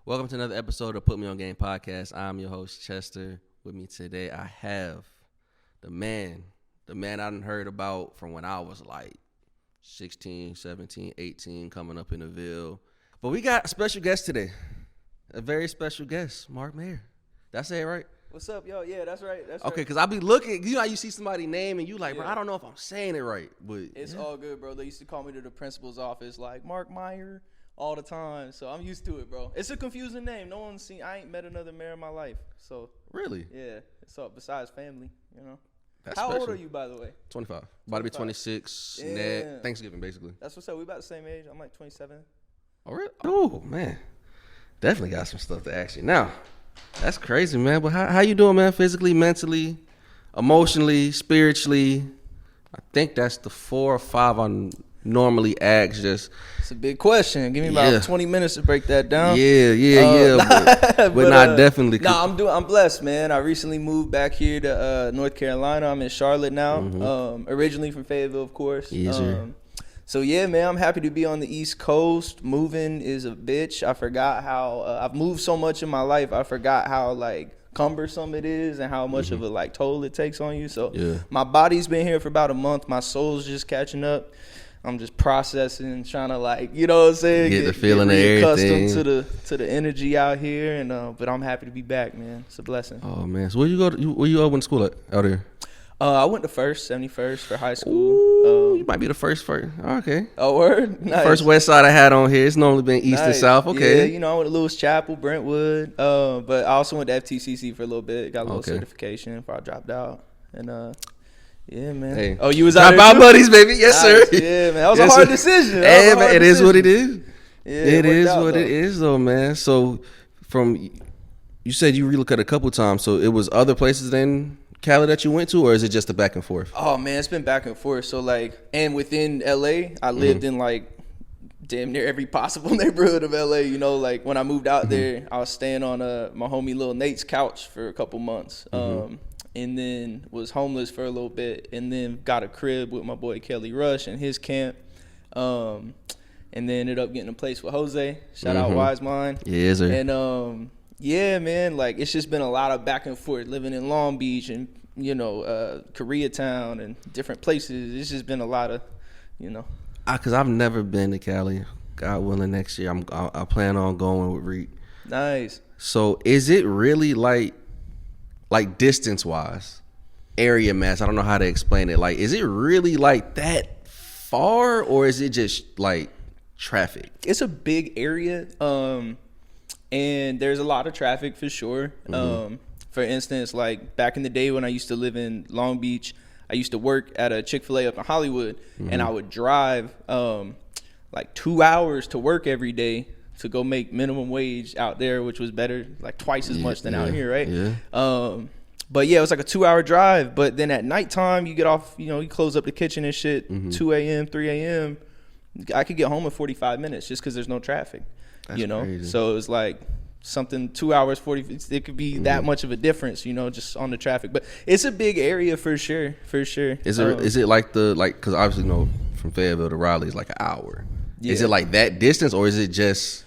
Welcome to another episode of Put Me On Game Podcast. I'm your host, Chesterr. With me today, I have the man I done heard about from when I was like 16, 17, 18, coming up in the Ville. But we got a special guest today. A very special guest, Mark Mayr. Did I say it right? What's up, yo? Yeah, that's right. Okay, because I be looking, you know how you see somebody's name and you like, bro, I don't know if I'm saying it right. But it's all good, bro. They used to call me to the principal's office like Mark Mayr all the time, so I'm used to it, bro. It's a confusing name. No one's seen. I ain't met another mayor in my life, so really, yeah. So besides family, you know. That's How special. old are you, by the way? 25. About to be 26. Yeah. Thanksgiving, basically. That's what's up. We about the same age. I'm like 27. Oh, really? Oh, man. Definitely got some stuff to ask you. Now, that's crazy, man. But how you doing, man? Physically, mentally, emotionally, spiritually? I think that's the 4 or 5 I normally ask. Just It's a big question. Give me about 20 minutes to break that down. Yeah. But not definitely. I'm blessed, man. I recently moved back here to North Carolina. I'm in Charlotte now. Originally from Fayetteville, of course. Yes, sir. So yeah, man, I'm happy to be on the East Coast. Moving is a bitch. I forgot how I've moved so much in my life. I forgot how like cumbersome it is and how much of a like toll it takes on you. So my body's been here for about a month. My soul's just catching up. I'm just processing, trying to like, you know what I'm saying? Get the feeling of everything. Accustomed to the energy out here, and but I'm happy to be back, man. It's a blessing. Oh man, so where you went to school at out here? I went to 71st for high school. Ooh, you might be the first. Okay. Oh, word? Nice. First West Side I had on here. It's normally been East and South. Okay. Yeah, you know, I went to Lewis Chapel, Brentwood. But I also went to FTCC for a little bit. Got a little certification before I dropped out. And yeah, man. Hey. Oh, you was out there my too? Buddies, baby. Yes, sir. Yeah, man. That was a hard decision. Hey, man, it is what it is. Yeah, it is what it is, though, man. So, you said you relocated a couple times. So, it was other places than Cali that you went to, or is it just a back and forth? Oh, man, it's been back and forth. So, like, and within LA, I lived in, like, damn near every possible neighborhood of LA. You know, like, when I moved out there, I was staying on my homie Lil Nate's couch for a couple months. And then was homeless for a little bit, and then got a crib with my boy Kelly Rush and his camp, and then ended up getting a place with Jose. Shout out Wise Mind. Yeah, sir. And yeah, man, like it's just been a lot of back and forth living in Long Beach and Koreatown and different places. It's just been a lot of, you know. Cause I've never been to Cali. God willing, next year I plan on going with Reek. Nice. So is it really like distance wise, area mass? I don't know how to explain it. Like, is it really like that far, or is it just like traffic? It's a big area, and there's a lot of traffic for sure. For instance, like back in the day when I used to live in Long Beach, I used to work at a Chic-Fil-A up in Hollywood, and I would drive like 2 hours to work every day to go make minimum wage out there, which was better, like twice as much than out here, right? Yeah. But yeah, it was like a 2-hour drive. But then at nighttime, you get off, you close up the kitchen and shit, 2 a.m., 3 a.m. I could get home in 45 minutes just because there's no traffic, That's crazy. So it was like something 2 hours, 40, it could be that much of a difference, just on the traffic. But it's a big area for sure. Is it like because obviously, from Fayetteville to Raleigh is like an hour. Yeah. Is it like that distance, or is it just?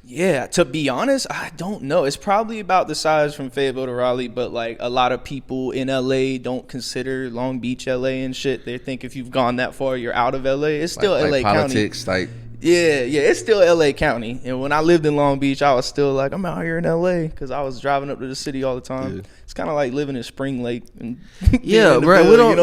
Yeah, to be honest, I don't know. It's probably about the size from Fayetteville to Raleigh, but like a lot of people in LA don't consider Long Beach LA and shit. They think if you've gone that far, you're out of LA. It's still LA County. Politics, Yeah, it's still LA County. And when I lived in Long Beach, I was still like, I'm out here in LA because I was driving up to the city all the time. Yeah. It's kind of like living in Spring Lake. And yeah, bro. We don't,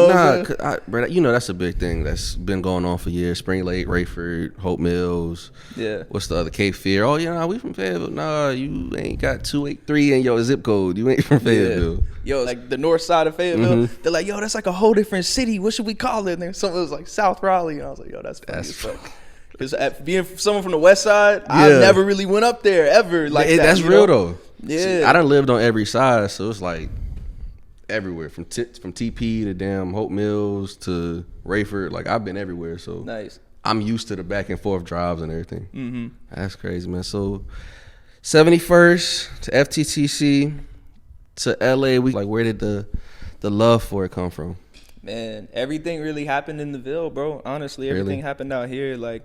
bro, that's a big thing that's been going on for years. Spring Lake, Rayford, Hope Mills. Yeah. What's the other? Cape Fear. Oh, yeah, we from Fayetteville. Nah, you ain't got 283 in your zip code. You ain't from Fayetteville. Yeah. Yo, like the north side of Fayetteville. They're like, yo, that's like a whole different city. What should we call it? And then someone was like South Raleigh. And I was like, yo, that's funny as fuck. Because being someone from the west side, I never really went up there ever. Like that's real though. Yeah, see, I done lived on every side, so it's like everywhere from TP to damn Hope Mills to Rayford. Like I've been everywhere, so nice. I'm used to the back and forth drives and everything. That's crazy, man. So 71st to FTTC to LA, where did the love for it come from? Man, everything really happened in the Ville, bro. Honestly, everything happened out here. Like,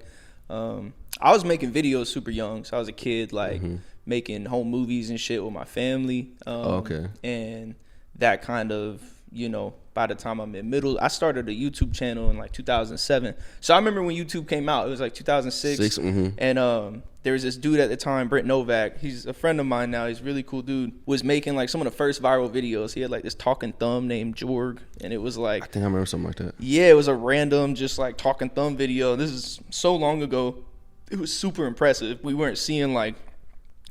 I was making videos super young. So I was a kid, like making home movies and shit with my family. Okay. And that kind of, you know, by the time I'm in middle, I started a YouTube channel in like 2007. So I remember when YouTube came out, it was like 2006. And there was this dude at the time, Brent Novak. He's a friend of mine now. He's a really cool dude. Was making like some of the first viral videos. He had like this talking thumb named Jorg. And it was like, I think I remember something like that. Yeah, it was a random just like talking thumb video. This is so long ago. It was super impressive. We weren't seeing like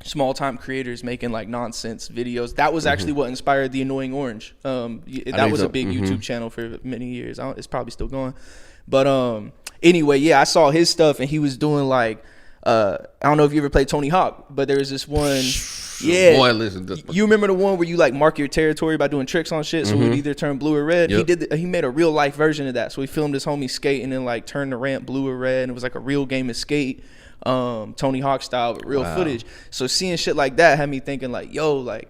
small time creators making like nonsense videos. That was actually what inspired The Annoying Orange. That was a big YouTube channel for many years. It's probably still going. But anyway, yeah, I saw his stuff and he was doing like, I don't know if you ever played Tony Hawk, but there was this one. Yeah, boy, listen. You remember the one where you like mark your territory by doing tricks on shit, so it would either turn blue or red. Yep. He made a real life version of that. So he filmed his homie skating and like turned the ramp blue or red, and it was like a real game of skate, Tony Hawk style, but real footage. So seeing shit like that had me thinking like, yo, like,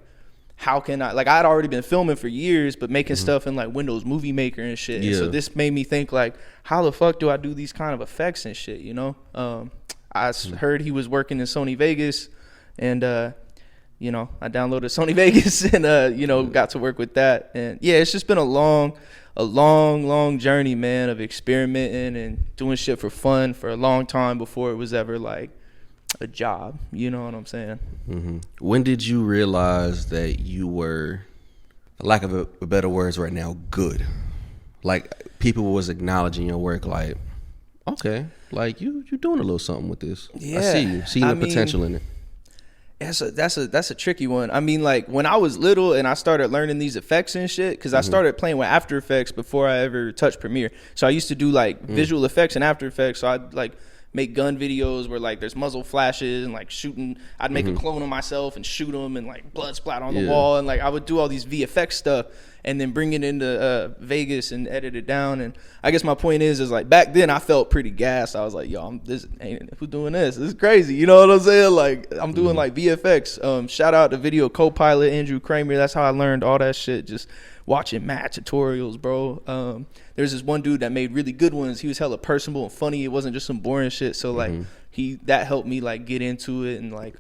how can I, like, I'd already been filming for years, but making stuff in like Windows Movie Maker and shit. Yeah. And so this made me think like, how the fuck do I do these kind of effects and shit, you know? I heard he was working in Sony Vegas, and you know, I downloaded Sony Vegas and you know, got to work with that. And yeah, it's just been a long journey, man, of experimenting and doing shit for fun for a long time before it was ever like a job. You know what I'm saying? When did you realize that you were, for lack of a better words right now, good? Like people was acknowledging your work, like, okay, like you doing a little something with this. Yeah, I see you. See the potential in it. That's a tricky one. I mean, like when I was little and I started learning these effects and shit, because I started playing with After Effects before I ever touched Premiere. So I used to do like visual effects in After Effects. So I'd like make gun videos where like there's muzzle flashes and like shooting. I'd make a clone of myself and shoot them and like blood splat on the wall, and like I would do all these VFX stuff and then bring it into Vegas and edit it down. And I guess my point is like back then I felt pretty gassed. I was like, yo, who's doing this? This is crazy. You know what I'm saying? Like I'm doing like VFX. Shout out to Video Co-Pilot Andrew Kramer. That's how I learned all that shit. Just watching mad tutorials, bro. There's this one dude that made really good ones. He was hella personable and funny. It wasn't just some boring shit. So like that helped me like get into it and like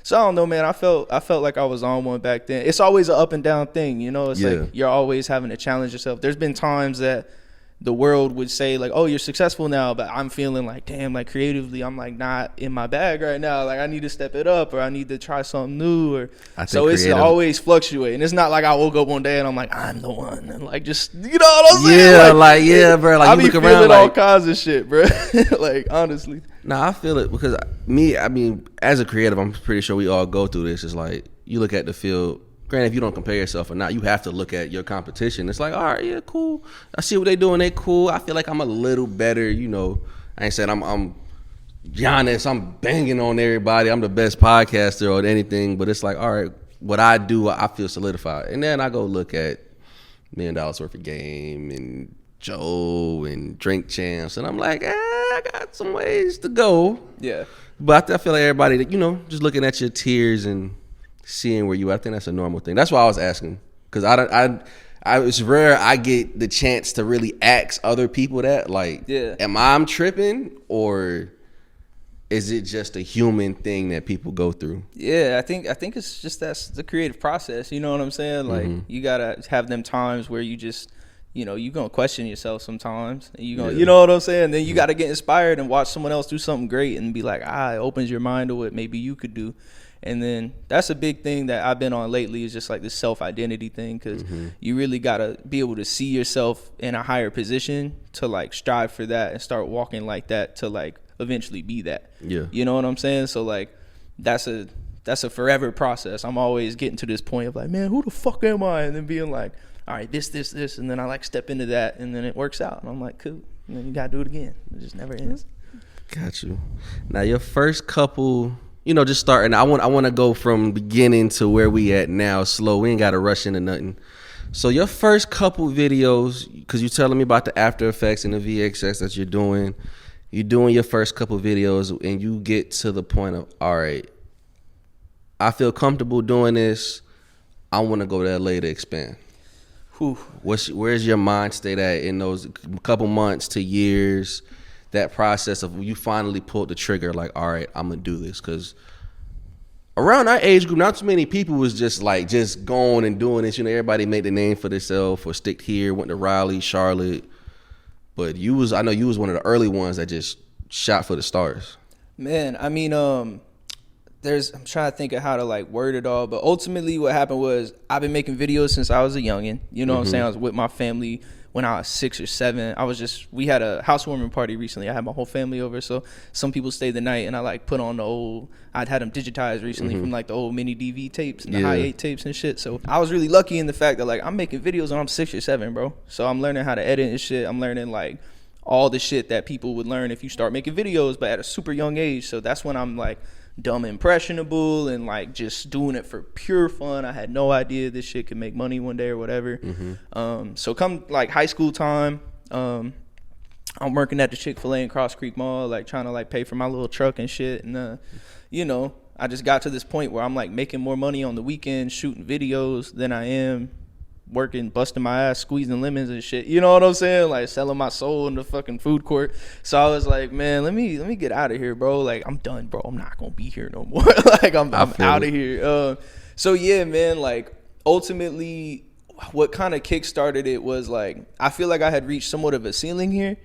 so I don't know, man. I felt like I was on one back then. It's always an up and down thing, you know. It's like you're always having to challenge yourself. There's been times that the world would say like, oh, you're successful now, but I'm feeling like, damn, like creatively I'm like not in my bag right now. Like I need to step it up, or I need to try something new, or so it's always fluctuating. It's not like I woke up one day and I'm like, I'm the one, and like just, you know what I'm saying? Yeah, bro, like I be feeling all kinds of shit, bro. Like honestly. Nah, I feel it because I mean, as a creative, I'm pretty sure we all go through this. It's like you look at the field. Granted, if you don't compare yourself or not, you have to look at your competition. It's like, all right, yeah, cool. I see what they doing. They cool. I feel like I'm a little better. You know, I ain't saying I'm Giannis. I'm banging on everybody. I'm the best podcaster or anything. But it's like, all right, what I do, I feel solidified. And then I go look at $1 million worth of game and Joe and Drink Champs, and I'm like, I got some ways to go. Yeah. But I feel like everybody, you know, just looking at your tiers and seeing where you are. I think that's a normal thing. That's why I was asking, because it's rare I get the chance to really ask other people that, like, am I tripping, or is it just a human thing that people go through? Yeah, I think it's just that's the creative process. You know what I'm saying? Like you gotta have them times where you just, you know, you're gonna question yourself sometimes. And you know what I'm saying? Then you gotta get inspired and watch someone else do something great and be like, it opens your mind to what maybe you could do. And then that's a big thing that I've been on lately, is just like this self-identity thing, because you really got to be able to see yourself in a higher position to like strive for that and start walking like that to like eventually be that. Yeah. You know what I'm saying? So like that's a forever process. I'm always getting to this point of like, man, who the fuck am I? And then being like, all right, this. And then I like step into that and then it works out. And I'm like, cool. And then you got to do it again. It just never ends. Got you. Now your first couple... You know, just starting. I want to go from beginning to where we at now, slow. We ain't got to rush into nothing. So your first couple videos, because you're telling me about the After Effects and the VXX that you're doing your first couple videos, and you get to the point of, all right, I feel comfortable doing this. I want to go to LA to expand. Where's your mind state at in those couple months to years? That process of you finally pulled the trigger, like, all right, I'm gonna do this, because around our age group, not too many people was just going and doing this. You know, everybody made the name for themselves or stick here, went to Raleigh, Charlotte. But I know you was one of the early ones that just shot for the stars. Man, I mean, I'm trying to think of how to like word it all, but ultimately what happened was I've been making videos since I was a youngin'. You know what I'm saying? I was with my family when I was 6 or 7. We had a housewarming party recently. I had my whole family over, so some people stayed the night, and I like put on I'd had them digitized recently from like the old mini DV tapes and the high 8 tapes and shit. So I was really lucky in the fact that like I'm making videos when I'm 6 or 7, bro. So I'm learning how to edit and shit. I'm learning like all the shit that people would learn if you start making videos, but at a super young age. So that's when I'm like dumb impressionable and like just doing it for pure fun. I had no idea this shit could make money one day or whatever. So come like high school time, I'm working at the Chic-Fil-A in Cross Creek Mall, like trying to like pay for my little truck and shit. And you know, I just got to this point where I'm like making more money on the weekends shooting videos than I am working, busting my ass, squeezing lemons and shit. You know what I'm saying? Like selling my soul in the fucking food court. So I was like, man, let me get out of here, bro. Like I'm done, bro. I'm not gonna be here no more. Like I'm out of here. So yeah, man. Like ultimately, what kind of kickstarted it was like I feel like I had reached somewhat of a ceiling here.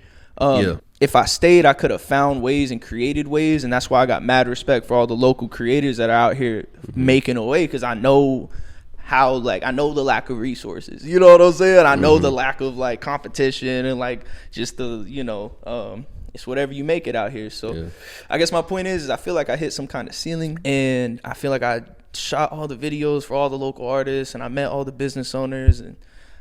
If I stayed, I could have found ways and created ways, and that's why I got mad respect for all the local creators that are out here making a way, because I know I know the lack of resources, you know what I'm saying? I know the lack of like competition and like just the, you know, it's whatever you make it out here. So I guess my point is I feel like I hit some kind of ceiling, and I feel like I shot all the videos for all the local artists, and I met all the business owners, and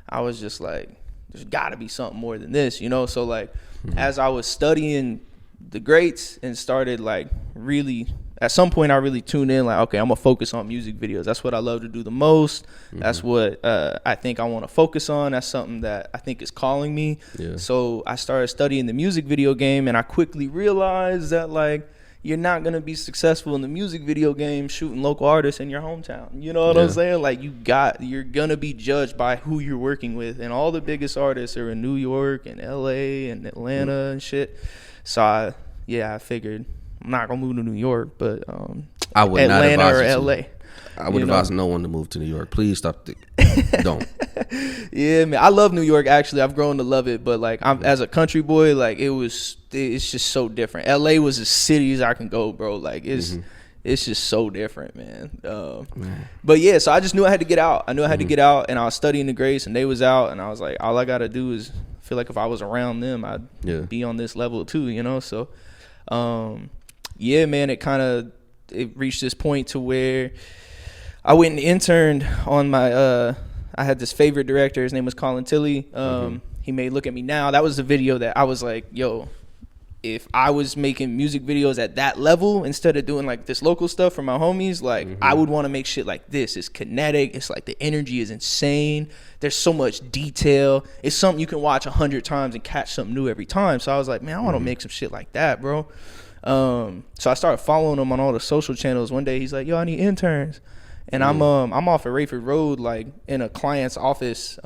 I was just like, there's gotta be something more than this, you know? So like, as I was studying the greats and started like really, at some point I really tuned in like, okay, I'm gonna focus on music videos. That's what I love to do the most. That's what I think I want to focus on. That's something that I think is calling me. So I started studying the music video game, and I quickly realized that like you're not gonna be successful in the music video game shooting local artists in your hometown. You know what I'm saying? Like you're gonna be judged by who you're working with, and all the biggest artists are in New York and LA and Atlanta and shit. So I figured I'm not gonna move to New York, but I would Atlanta not or advise LA. I would advise no one to move to New York. Please stop. Don't. Yeah, man. I love New York. Actually, I've grown to love it. But like, I'm as a country boy, like it's just so different. LA was as city as I can go, bro. Like it's just so different, man. But yeah, so I just knew I had to get out. I knew I had to get out, and I was studying the Grace, and they was out, and I was like, all I gotta do is feel like if I was around them, I'd be on this level too, you know. So, yeah, man. It reached this point to where I went and interned on my I had this favorite director. His name was Colin Tilley. He made Look at Me Now. That was the video that I was like, yo, if I was making music videos at that level instead of doing like this local stuff for my homies, like I would want to make shit like this. It's kinetic. It's like the energy is insane. There's so much detail. It's something you can watch 100 times and catch something new every time. So I was like, man, I want to make some shit like that, bro. So I started following him on all the social channels. One day he's like, yo, I need interns. And I'm off at Rayford Road, like in a client's office,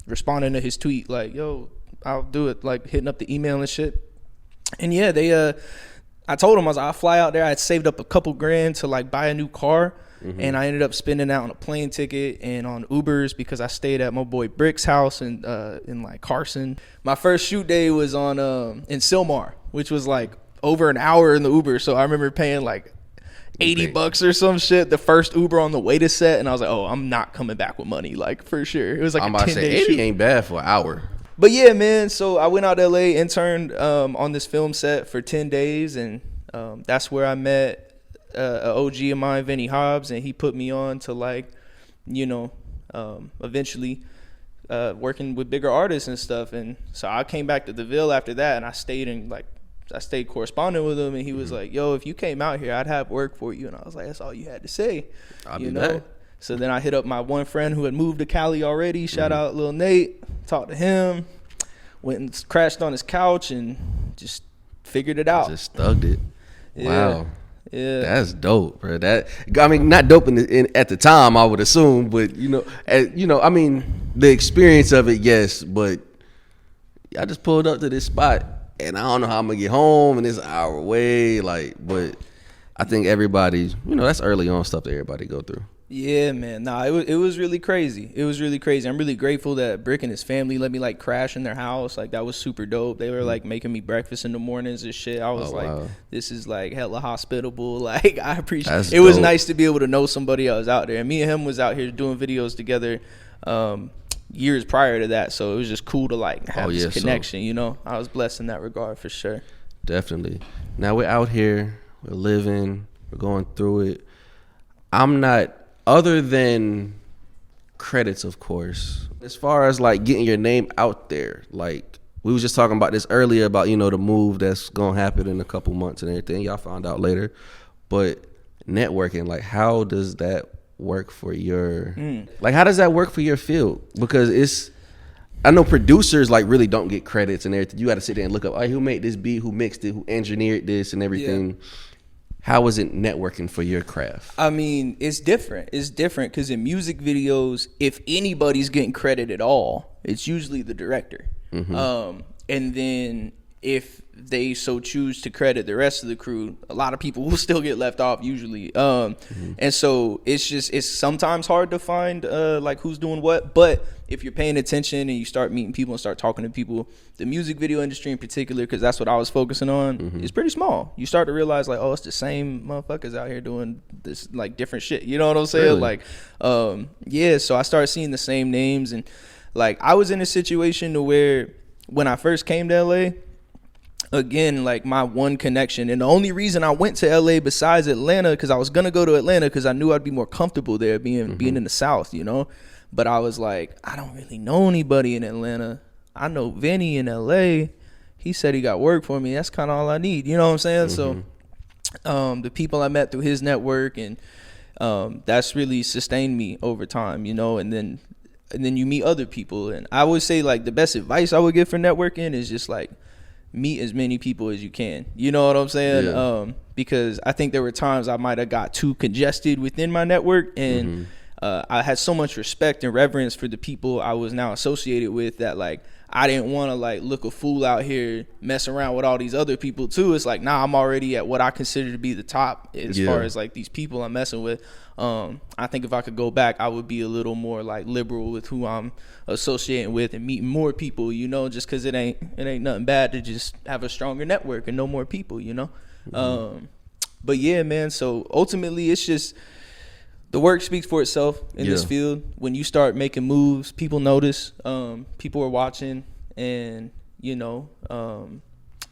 responding to his tweet, like, yo, I'll do it, like hitting up the email and shit. And yeah, I told him, I was like, I'll fly out there. I had saved up a couple grand to like buy a new car. And I ended up spending out on a plane ticket and on Ubers because I stayed at my boy Brick's house in like Carson. My first shoot day was on in Sylmar, which was like over an hour in the Uber. So I remember paying like $80 or some shit the first Uber on the way to set, and I was like, oh, I'm not coming back with money, like for sure. It was like I'm about to say 80 shoot. Ain't bad for an hour. But yeah, man, so I went out to LA, interned on this film set for 10 days, and that's where I met an OG of mine, Vinny Hobbs, and he put me on to like, you know, eventually working with bigger artists and stuff. And so I came back to the Ville after that, and I stayed corresponding with him, and he was like, yo, if you came out here, I'd have work for you. And I was like, that's all you had to say. I'll be back. So then I hit up my one friend who had moved to Cali already. Shout out Lil Nate. Talked to him. Went and crashed on his couch and just figured it out. Just thugged it. Yeah. Wow. Yeah. That's dope, bro. Not dope at the time, I would assume, but I mean, the experience of it, yes, but I just pulled up to this spot. And I don't know how I'm gonna get home, and it's an hour away. Like, but I think everybody, that's early on stuff that everybody go through. Yeah, man. Nah, it was really crazy. It was really crazy. I'm really grateful that Brick and his family let me like crash in their house. Like that was super dope. They were like making me breakfast in the mornings and shit. I was wow. This is like hella hospitable. Like I appreciate That's it. Was dope. nice to be able to know somebody else out there. And me and him was out here doing videos together years prior to that. So it was just cool to like have this connection, I was blessed in that regard for sure. Definitely. Now we're out here, we're living, we're going through it. I'm not, other than credits, of course, as far as like getting your name out there, like we was just talking about this earlier about, the move that's going to happen in a couple months and everything. Y'all found out later. But networking, like how does that work for your, like how does that work for your field? Because I know producers like really don't get credits and everything. You got to sit there and look up, who made this beat, who mixed it, who engineered this and everything. Yeah. How is it networking for your craft? I mean, it's different. It's different because in music videos, if anybody's getting credit at all, it's usually the director. Mm-hmm. And then if they so choose to credit the rest of the crew, a lot of people will still get left off usually. And so it's sometimes hard to find like who's doing what. But if you're paying attention and you start meeting people and start talking to people, the music video industry in particular, because that's what I was focusing on, is pretty small. You start to realize like, oh, it's the same motherfuckers out here doing this like different shit. You know what I'm saying? Really? Like, so I started seeing the same names. And like I was in a situation to where when I first came to LA, again, like my one connection, and the only reason I went to LA besides Atlanta, because I was gonna go to Atlanta because I knew I'd be more comfortable there being in the South, but I was like, I don't really know anybody in Atlanta. I know Vinny in LA. He said he got work for me. That's kind of all I need, you know what I'm saying? So the people I met through his network, and that's really sustained me over time, and then you meet other people. And I would say like the best advice I would give for networking is just like meet as many people as you can. You know what I'm saying? Yeah. Because I think there were times I might have got too congested within my network, and I had so much respect and reverence for the people I was now associated with that like I didn't want to like look a fool out here mess around with all these other people too. It's like, nah, I'm already at what I consider to be the top as far as like these people I'm messing with. I think if I could go back, I would be a little more like liberal with who I'm associating with and meeting more people, just because it ain't nothing bad to just have a stronger network and know more people, But yeah, man, so ultimately it's just the work speaks for itself in this field. When you start making moves, people notice, people are watching, and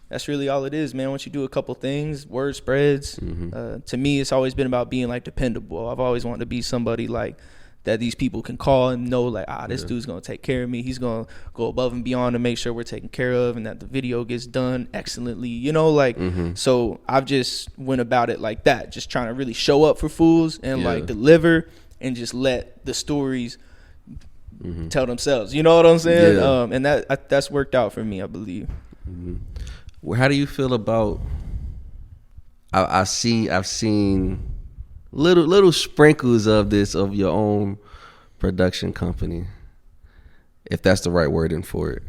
that's really all it is, man. Once you do a couple things, word spreads. To me, it's always been about being like dependable. I've always wanted to be somebody like that these people can call and know like, this dude's gonna take care of me. He's gonna go above and beyond to make sure we're taken care of and that the video gets done excellently. So I've just went about it like that, just trying to really show up for fools and like deliver and just let the stories tell themselves. You know what I'm saying? And that's worked out for me, I believe. Well, how do you feel about? I've seen little sprinkles of this of your own production company, if that's the right wording for it.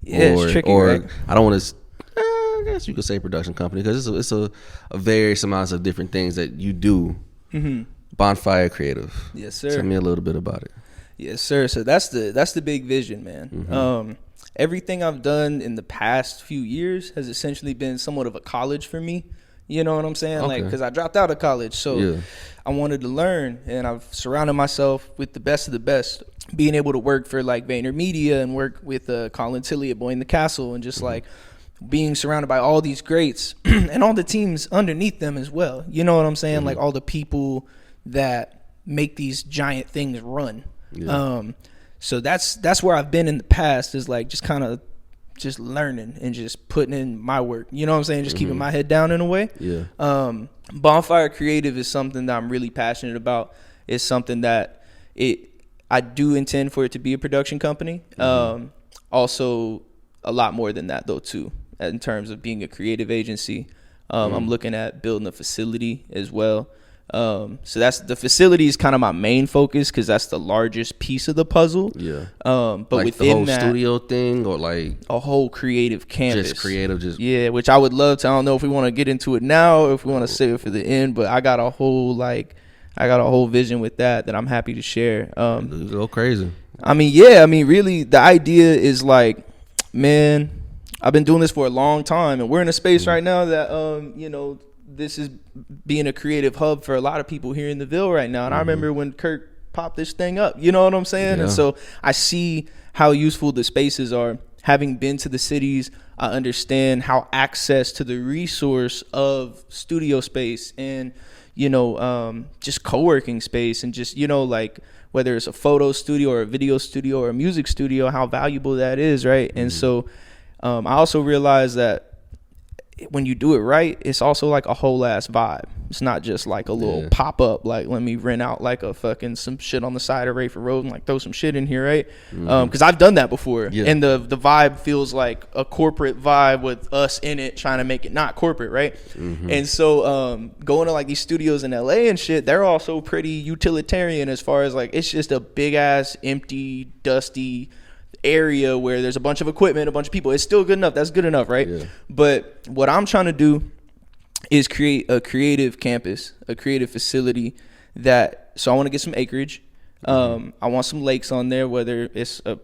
Yeah, it's tricky, right? I don't want to. I guess you could say production company because it's a various amounts of different things that you do. Bonfire Creative. Yes, sir. Tell me a little bit about it. Yes, sir. So that's the big vision, man. Everything I've done in the past few years has essentially been somewhat of a college for me. You know what I'm saying? Okay. Like, because I dropped out of college. So I wanted to learn, and I've surrounded myself with the best of the best. Being able to work for like VaynerMedia and work with Colin Tilley at Boy in the Castle, and just like being surrounded by all these greats and all the teams underneath them as well. You know what I'm saying? Like all the people that make these giant things run. So that's where I've been in the past, is like just kind of just learning and just putting in my work. You know what I'm saying? Just keeping my head down in a way. Bonfire Creative is something that I'm really passionate about. It's something that I do intend for it to be a production company. Also a lot more than that though too, in terms of being a creative agency. I'm looking at building a facility as well. So that's the facility is kind of my main focus because that's the largest piece of the puzzle. Yeah. But like within the whole that, studio thing, or like a whole creative campus. just creative, just yeah, which I would love to. I don't know if we want to get into it now or if we want to save it for the end, but I got a whole vision with that I'm happy to share. go crazy. Really, the idea is like, man, I've been doing this for a long time, and we're in a space right now that this is being a creative hub for a lot of people here in the Ville right now. And I remember when Kirk popped this thing up, you know what I'm saying? Yeah. And so I see how useful the spaces are. Having been to the cities, I understand how access to the resource of studio space and, just co-working space and just, like whether it's a photo studio or a video studio or a music studio, how valuable that is, right? And so I also realized that when you do it right, it's also like a whole ass vibe. It's not just like a little pop up, like let me rent out like a fucking some shit on the side of Rayford Road and like throw some shit in here, right? Because I've done that before, and the vibe feels like a corporate vibe with us in it, trying to make it not corporate, right? And so going to like these studios in LA and shit, they're also pretty utilitarian as far as like it's just a big ass empty dusty area where there's a bunch of equipment, a bunch of people. It's still good enough. That's good enough, right? Yeah. But what I'm trying to do is create a creative campus, a creative facility so I want to get some acreage. I want some lakes on there, whether it's a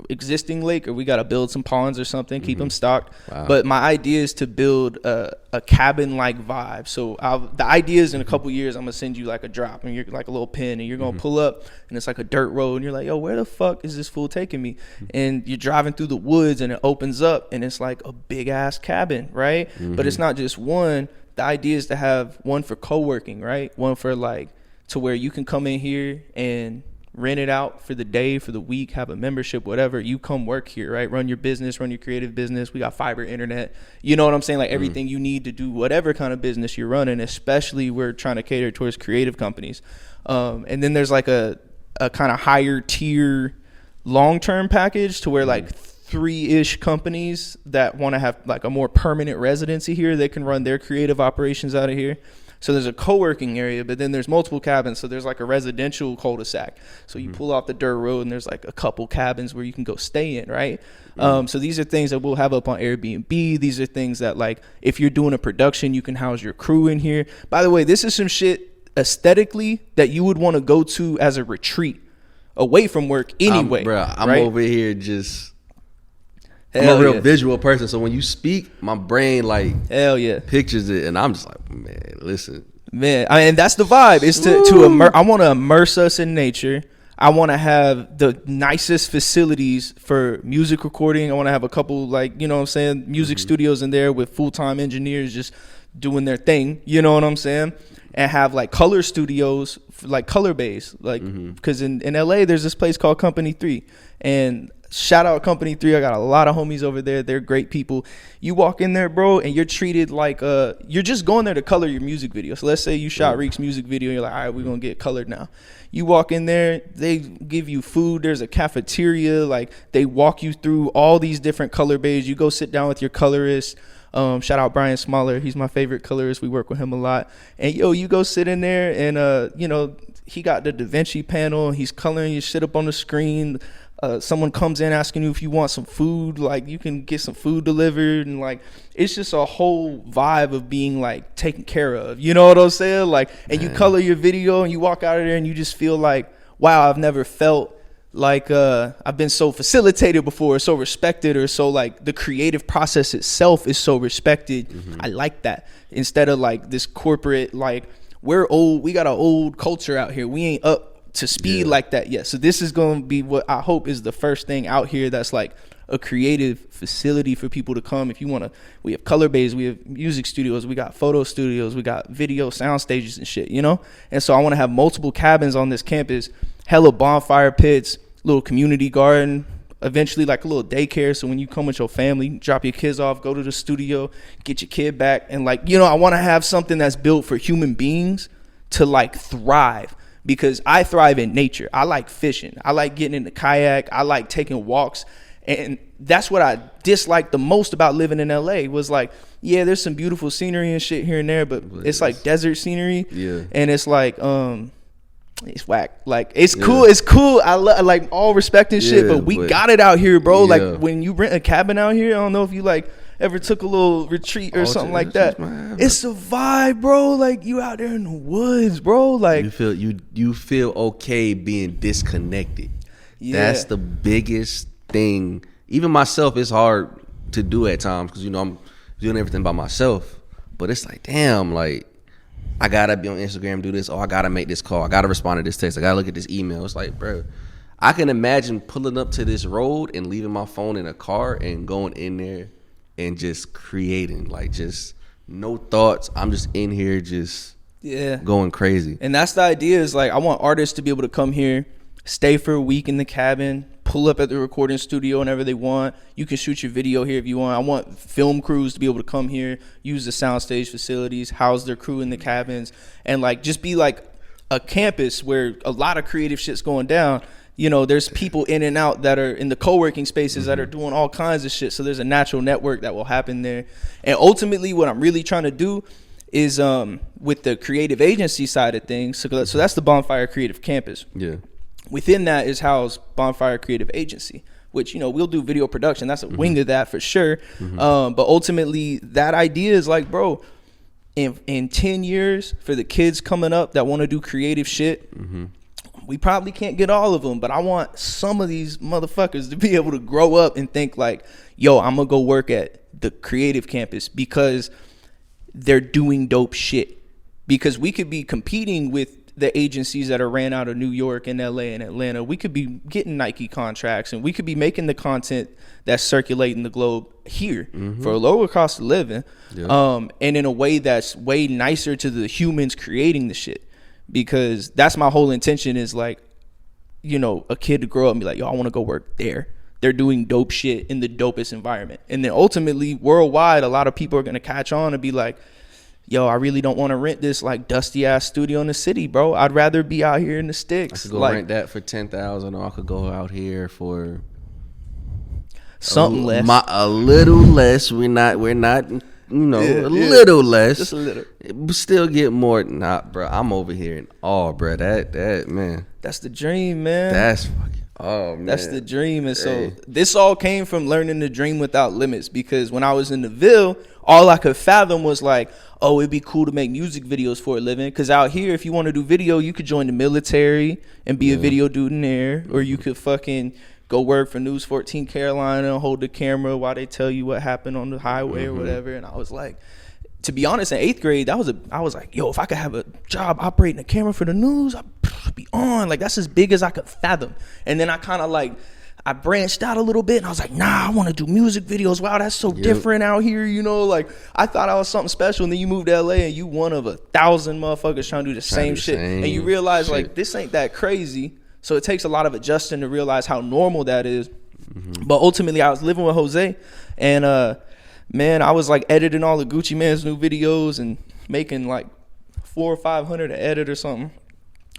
existing lake or we got to build some ponds or something, keep them stocked. Wow. But my idea is to build a cabin like vibe. So the idea is in a couple years I'm gonna send you like a drop and you're like a little pin and you're gonna pull up and it's like a dirt road and you're like, yo, where the fuck is this fool taking me? And you're driving through the woods and it opens up and it's like a big ass cabin, right? But it's not just one. The idea is to have one for co-working, right? One for like to where you can come in here and rent it out for the day, for the week, have a membership, whatever. You come work here, right? Run your business, run your creative business. We got fiber internet. You know what I'm saying? Like everything you need to do whatever kind of business you're running, especially we're trying to cater towards creative companies. And then there's like a kind of higher tier long-term package to where like 3-ish companies that want to have like a more permanent residency here, they can run their creative operations out of here. So there's a co-working area, but then there's multiple cabins. So there's like a residential cul-de-sac. So you pull off the dirt road and there's like a couple cabins where you can go stay in, right? So these are things that we'll have up on Airbnb. These are things that like if you're doing a production, you can house your crew in here. By the way, this is some shit aesthetically that you would want to go to as a retreat away from work anyway. I'm right? over here just... I'm a real visual person, so when you speak, my brain like pictures it, and I'm just like, man, listen, man. And that's the vibe. Is to immerse. I want to immerse us in nature. I want to have the nicest facilities for music recording. I want to have a couple like music studios in there with full-time engineers just doing their thing. You know what I'm saying? And have like color studios, like color base, like because in LA there's this place called Company 3, and shout out Company 3. I got a lot of homies over there. They're great people. You walk in there, bro, and you're treated like you're just going there to color your music video. So let's say you shot Reek's music video. You're like, all right, we're going to get colored now. You walk in there, they give you food. There's a cafeteria. Like they walk you through all these different color bays. You go sit down with your colorist. Shout out Brian Smaller. He's my favorite colorist. We work with him a lot. And you go sit in there and he got the Da Vinci panel. He's coloring your shit up on the screen. Someone comes in asking you if you want some food, like you can get some food delivered, and like it's just a whole vibe of being like taken care of. You know what I'm saying? Like, and you color your video and you walk out of there and you just feel like, wow, I've never felt like I've been so facilitated before, so respected, or so like the creative process itself is so respected. I like that instead of like this corporate like we're old, we got an old culture out here. We ain't up to speed like that yet. So this is going to be what I hope is the first thing out here that's like a creative facility for people to come. If you want to, we have color bays, we have music studios, we got photo studios, we got video sound stages and shit, And so I want to have multiple cabins on this campus, hella bonfire pits, little community garden, eventually like a little daycare. So when you come with your family, drop your kids off, go to the studio, get your kid back. And like, I want to have something that's built for human beings to like thrive. Because I thrive in nature. I like fishing. I like getting in the kayak. I like taking walks. And that's what I disliked the most about living in LA was like, yeah, there's some beautiful scenery and shit here and there, but it's like desert scenery. Yeah. And it's like, it's whack. Like, it's cool. It's cool. I like all respect and shit, but we got it out here, bro. Yeah. Like, when you rent a cabin out here, I don't know if you like ever took a little retreat or something like that. It's a vibe, bro. Like, you out there in the woods, bro. Like, you feel okay being disconnected. Yeah. That's the biggest thing. Even myself, it's hard to do at times because, you know, I'm doing everything by myself. But it's like, damn, like, I gotta be on Instagram, do this. Oh, I gotta make this call. I gotta respond to this text. I gotta look at this email. It's like, bro, I can imagine pulling up to this road and leaving my phone in a car and going in there and just creating, like, just no thoughts. I'm just in here just going crazy. And that's the idea, is like, I want artists to be able to come here, stay for a week in the cabin, pull up at the recording studio whenever they want. You can shoot your video here if you want. I want film crews to be able to come here, use the soundstage facilities, house their crew in the cabins, and like just be like a campus where a lot of creative shit's going down. You know, there's people in and out that are in the co-working spaces that are doing all kinds of shit. So there's a natural network that will happen there. And ultimately what I'm really trying to do is with the creative agency side of things. So that's the Bonfire Creative campus. Yeah. Within that is housed Bonfire Creative Agency, which, you know, we'll do video production. That's a wing of that for sure. But ultimately, that idea is like, bro, in 10 years, for the kids coming up that want to do creative shit, we probably can't get all of them, but I want some of these motherfuckers to be able to grow up and think like, yo, I'm going to go work at the creative campus because they're doing dope shit. Because we could be competing with the agencies that are ran out of New York and LA and Atlanta. We could be getting Nike contracts, and we could be making the content that's circulating the globe here for a lower cost of living, and in a way that's way nicer to the humans creating the shit. Because that's my whole intention, is like, you know, a kid to grow up and be like, yo, I want to go work there. They're doing dope shit in the dopest environment. And then ultimately, worldwide, a lot of people are going to catch on and be like, yo, I really don't want to rent this like dusty ass studio in the city, bro. I'd rather be out here in the sticks. I could go rent that for $10,000, or I could go out here for something less. A little less. We're not, you know, a little less. Just a little. But still get more. Nah, bro. I'm over here in awe, bro. That man. That's the dream, man. That's fucking. Oh man. That's the dream. And so this all came from learning to dream without limits. Because when I was in the Ville, all I could fathom was like, oh, it'd be cool to make music videos for a living. Because out here, if you want to do video, you could join the military and be a video dude in there. Or you could fucking go work for News 14 Carolina and hold the camera while they tell you what happened on the highway or whatever. And I was like, to be honest, in 8th grade, I was like, yo, if I could have a job operating a camera for the news, I'd be on. Like, that's as big as I could fathom. And then I kind of like, I branched out a little bit, and I was like, nah, I want to do music videos. Wow, that's so different out here, you know? Like, I thought I was something special, and then you moved to LA, and you one of 1,000 motherfuckers trying to do the same shit. And you realize, like, this ain't that crazy. So it takes a lot of adjusting to realize how normal that is. But ultimately, I was living with Jose, and man, I was like editing all the Gucci Mane's new videos and making like $400 or $500 to edit or something.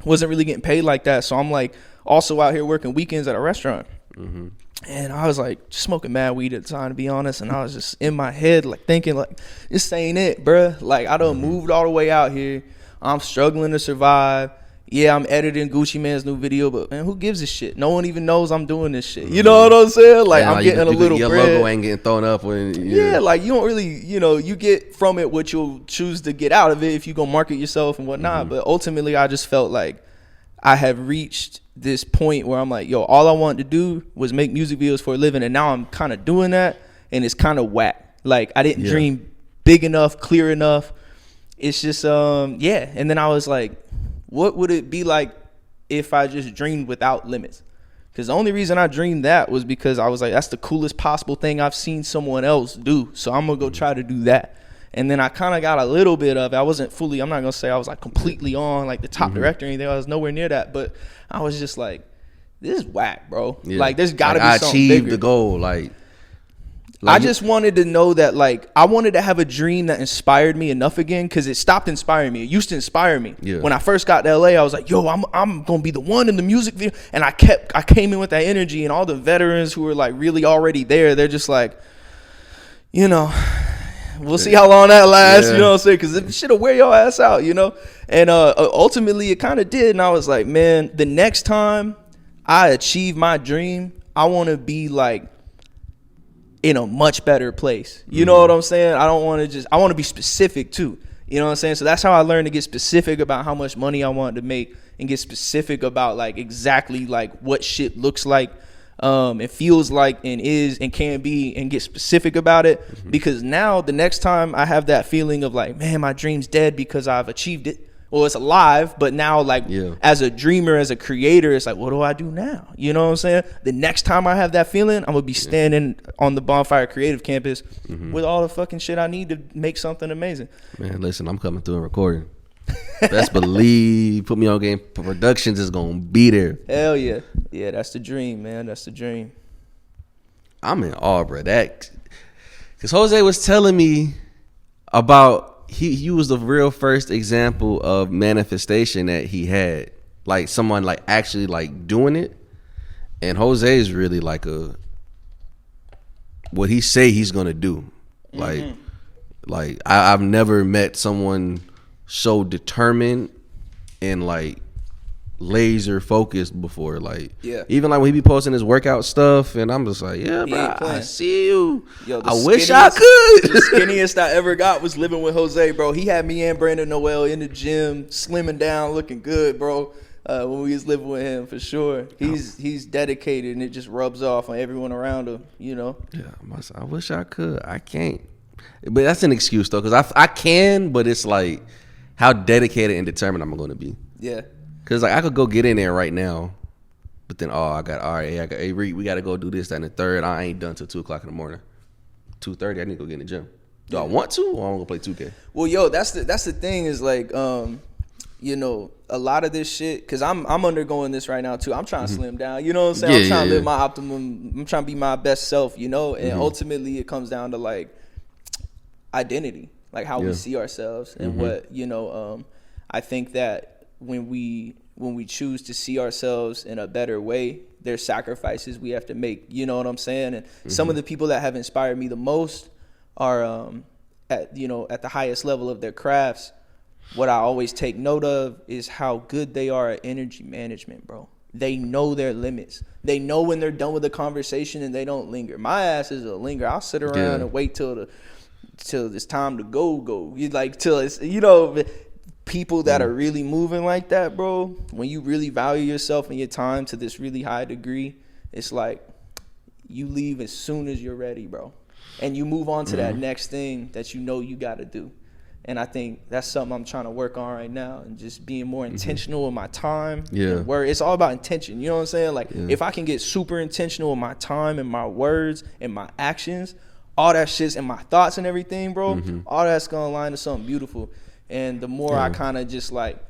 Wasn't really getting paid like that. So I'm like also out here working weekends at a restaurant. And I was like smoking mad weed at the time, to be honest. And I was just in my head like thinking like, this ain't it, bruh. Like, I done moved all the way out here. I'm struggling to survive. Yeah, I'm editing Gucci Mane's new video, but man, who gives a shit? No one even knows I'm doing this shit. You know what I'm saying? Like, I'm getting a little your bread. logo ain't getting thrown up when like, you don't really, you know, you get from it what you'll choose to get out of it if you go market yourself and whatnot. But ultimately, I just felt like I have reached this point where I'm like, yo, all I wanted to do was make music videos for a living, and now I'm kind of doing that, and it's kind of whack. Like, I didn't dream big enough, clear enough. It's just and then I was like, what would it be like if I just dreamed without limits? Because the only reason I dreamed that was because I was like, that's the coolest possible thing I've seen someone else do. So I'm going to go try to do that. And then I kind of got a little bit of it. I wasn't fully, I'm not going to say I was like completely on like the top director or anything. I was nowhere near that. But I was just like, this is whack, bro. Like, there's got to be something bigger. I achieved the goal. Like, I just wanted to know that, like, I wanted to have a dream that inspired me enough again, because it stopped inspiring me. It used to inspire me. Yeah. When I first got to LA, I was like, yo, I'm gonna be the one in the music video. And I came in with that energy, and all the veterans who were like really already there, they're just like, you know, we'll see how long that lasts, you know what I'm saying? Because this shit'll wear your ass out, you know? And ultimately, it kind of did. And I was like, man, the next time I achieve my dream, I want to be like in a much better place. You know what I'm saying? I want to be specific too. You know what I'm saying? So that's how I learned to get specific about how much money I wanted to make, and get specific about like exactly like what shit looks like, and feels like, and is, and can be, and get specific about it. Because now the next time I have that feeling of like, man, my dream's dead because I've achieved it, well, it's alive, but now like as a dreamer, as a creator, it's like, what do I do now? You know what I'm saying? The next time I have that feeling, I'm gonna be standing on the Bonfire Creative campus with all the fucking shit I need to make something amazing. Man, listen, I'm coming through and recording. Best believe, put me on game. Productions is gonna be there. Hell yeah. Yeah, that's the dream, man. That's the dream. I'm in awe, bro. Because Jose was telling me about he was the real first example of manifestation that he had, like someone like actually like doing it. And Jose is really like what he say he's gonna do. Like I've never met someone so determined and like laser focused before. Like even like when he be posting his workout stuff, and I'm just like, yeah, bro, I see you. Yo, I wish I could. The skinniest I ever got was living with Jose, bro. He had me and Brandon Noel in the gym, slimming down, looking good, bro. When we was living with him, for sure. He's dedicated, and it just rubs off on everyone around him, you know. Yeah, I wish I could. I can't. But that's an excuse though, because I can, but it's like how dedicated and determined I'm going to be. Yeah. Cause like I could go get in there right now, but then we got to go do this, that, and the third. I ain't done till 2:00 in the morning. 2:30, I need to go get in the gym. Do I want to, or I want to go play 2K? Well, yo, that's the thing is like, you know, a lot of this shit, cause I'm undergoing this right now too. I'm trying to slim down. You know what I'm saying? I'm trying to live my optimum. I'm trying to be my best self. You know, and ultimately it comes down to like identity, like how we see ourselves, and what, you know. I think that when we choose to see ourselves in a better way, there's sacrifices we have to make. You know what I'm saying? And some of the people that have inspired me the most are at the highest level of their crafts. What I always take note of is how good they are at energy management, bro. They know their limits. They know when they're done with the conversation, and they don't linger. My ass is a linger. I'll sit around and wait till it's time to go. You like till it's, you know. People that are really moving like that, bro, when you really value yourself and your time to this really high degree, it's like you leave as soon as you're ready, bro. And you move on to that next thing that you know you got to do. And I think that's something I'm trying to work on right now, and just being more intentional with my time. Yeah. Where it's all about intention. You know what I'm saying? Like if I can get super intentional with my time and my words and my actions, all that shit's and my thoughts and everything, bro, all that's going to align to something beautiful. And the more I kind of just like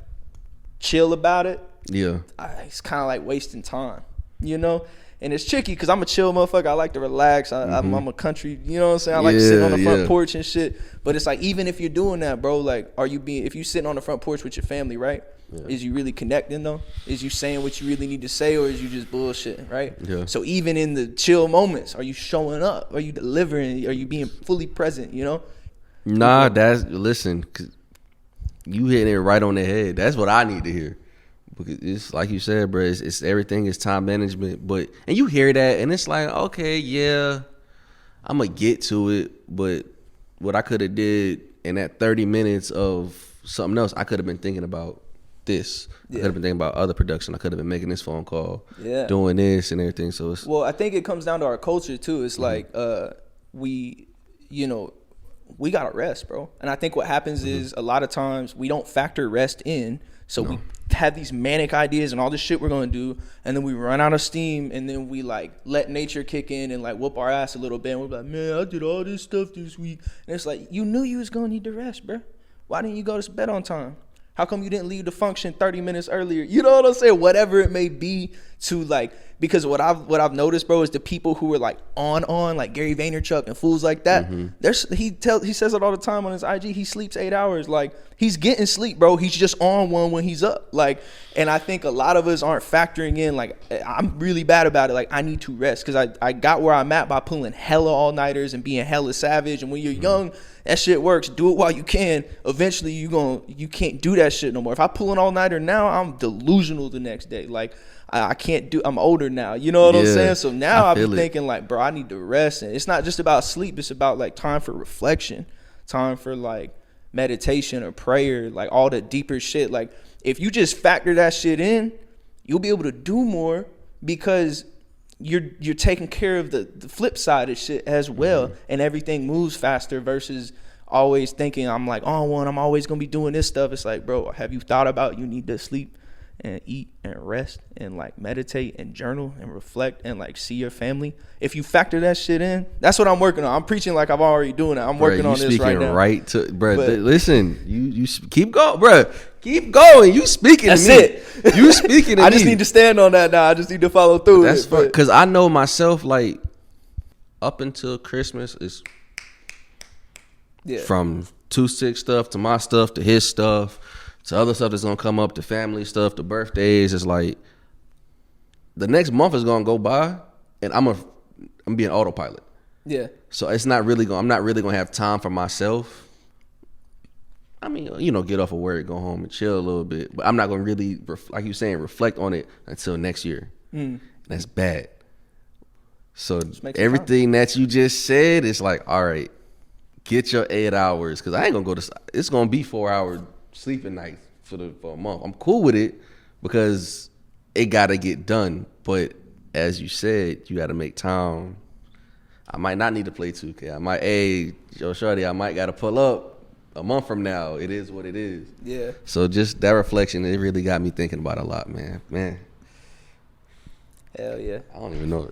chill about it, it's kind of like wasting time, you know? And it's tricky because I'm a chill motherfucker. I like to relax. I'm a country, you know what I'm saying? I like to sit on the front porch and shit. But it's like, even if you're doing that, bro, like, if you sitting on the front porch with your family, right? Is you really connecting though? Is you saying what you really need to say, or is you just bullshitting, right? Yeah. So even in the chill moments, are you showing up? Are you delivering? Are you being fully present, you know? Nah, listen, 'cause you hitting it right on the head. That's what I need to hear. Because it's like you said, bro, it's everything is time management. And you hear that, and it's like, okay, yeah, I'm going to get to it. But what I could have did in that 30 minutes of something else, I could have been thinking about this. I could have been thinking about other production. I could have been making this phone call, doing this and everything. So it's, well, I think it comes down to our culture, too. It's like we gotta rest, bro. And I think what happens is a lot of times we don't factor rest in. So we have these manic ideas and all this shit we're gonna do, and then we run out of steam, and then we like let nature kick in and like whoop our ass a little bit, and we're like, man, I did all this stuff this week. And it's like, you knew you was gonna need to rest, bro. Why didn't you go to bed on time? How come you didn't leave the function 30 minutes earlier? You know what I'm saying? Whatever it may be to like, because what I've noticed, bro, is the people who are like on like Gary Vaynerchuk and fools like that. He says it all the time on his IG. He sleeps 8 hours. Like, he's getting sleep, bro. He's just on one when he's up. Like, and I think a lot of us aren't factoring in. Like, I'm really bad about it. Like, I need to rest because I got where I'm at by pulling hella all nighters and being hella savage. And when you're young, that shit works. Do it while you can. Eventually, you can't do that shit no more. If I pull an all nighter now, I'm delusional the next day. Like, I can't do. I'm older now. You know what I'm saying? So now I've been thinking like, bro, I need to rest. And it's not just about sleep. It's about like time for reflection, time for like meditation or prayer, like all the deeper shit. Like, if you just factor that shit in, you'll be able to do more because you're taking care of the flip side of shit as well, and everything moves faster versus always thinking I'm like on one, I'm always gonna be doing this stuff. It's like, bro, have you thought about you need to sleep and eat and rest and like meditate and journal and reflect and like see your family? If you factor that shit in, that's what I'm working on. I'm preaching like I've already doing it. I'm working on this right now. Right to, bro. Listen, you keep going, bro. Keep going. You speaking that's to me. It. You speaking to me. I just need to stand on that now. I just need to follow through. That's because I know myself. Like, up until Christmas is from 2-6 stuff to my stuff to his stuff to other stuff that's gonna come up, to family stuff, to birthdays. It's like the next month is gonna go by, and I'm being autopilot. Yeah. So I'm not really gonna have time for myself. I mean, you know, get off of work, go home and chill a little bit, but I'm not gonna really, like you saying, reflect on it until next year. That's bad. So everything that you just said is like, all right, get your 8 hours, because I ain't gonna go to. It's gonna be 4 hour sleeping nights for a month. I'm cool with it because it gotta get done. But as you said, you gotta make time. I might not need to play 2K. I might, yo, shorty, I might gotta pull up a month from now. It is what it is. Yeah. So just that reflection, it really got me thinking about a lot, man. Hell yeah. I don't even know.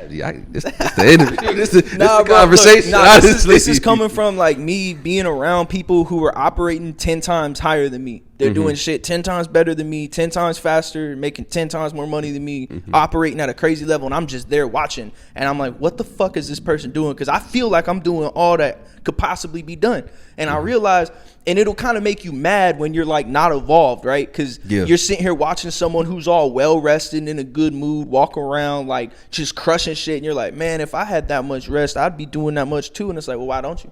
This the interview. This the conversation. This is coming from like me being around people who are operating 10 times higher than me. They're doing shit 10 times better than me, 10 times faster, making 10 times more money than me, operating at a crazy level, and I'm just there watching. And I'm like, what the fuck is this person doing? Because I feel like I'm doing all that could possibly be done. And I realize, and it'll kind of make you mad when you're like not evolved, right? Because you're sitting here watching someone who's all well rested, in a good mood, walk around like just crushing shit, and you're like, man, if I had that much rest, I'd be doing that much too. And it's like, well, why don't you?